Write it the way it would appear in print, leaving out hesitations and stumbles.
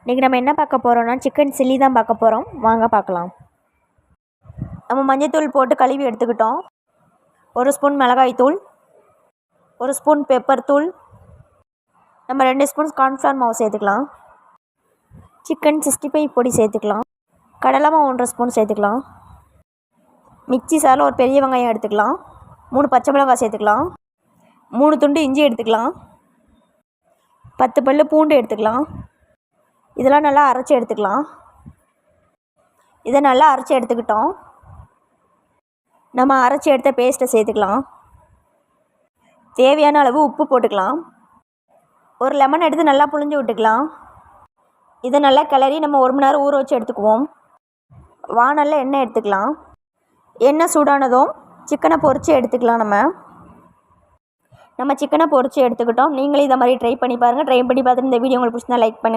இன்றைக்கி நம்ம என்ன பார்க்க போகிறோம்னா சிக்கன் சில்லி தான் பார்க்க போகிறோம். வாங்க பார்க்கலாம். நம்ம மஞ்சள்தூள் போட்டு கழுவி எடுத்துக்கிட்டோம். 1 ஸ்பூன் மிளகாய்த்தூள், 1 ஸ்பூன் பெப்பர் தூள், நம்ம 2 ஸ்பூன் கார்ன்ஃப்ளவர் மாவு சேர்த்துக்கலாம். சிக்கன் 65 பொடி சேர்த்துக்கலாம். கடலை மாவு 1 ஸ்பூன் சேர்த்துக்கலாம். மிக்ஸி சாரில் ஒரு பெரிய வெங்காயம் எடுத்துக்கலாம். 3 பச்சை மிளகாய் சேர்த்துக்கலாம். 3 துண்டு இஞ்சி எடுத்துக்கலாம். 10 பல்லு பூண்டு எடுத்துக்கலாம். இதெல்லாம் நல்லா அரைச்சி எடுத்துக்கலாம். இதை நல்லா அரைச்சி எடுத்துக்கிட்டோம். நம்ம அரைச்சி எடுத்த பேஸ்ட்டை சேர்த்துக்கலாம். தேவையான அளவு உப்பு போட்டுக்கலாம். ஒரு லெமன் எடுத்து நல்லா புழிஞ்சு விட்டுக்கலாம். இதை நல்லா கிளறி நம்ம 1 மணி நேரம் ஊற வச்சு எடுத்துக்குவோம். வாணலில் எண்ணெய் எடுத்துக்கலாம். எண்ணெய் சூடானதும் சிக்கனை பொரித்து எடுத்துக்கலாம். நம்ம சிக்கனை பொரித்து எடுத்துக்கிட்டோம். நீங்களும் இதை மாதிரி ட்ரை பண்ணி பாருங்கள். ட்ரை பண்ணி பார்த்துட்டு இந்த வீடியோ உங்களுக்கு பிடிச்சிருந்தா லைக் பண்ணுங்கள்.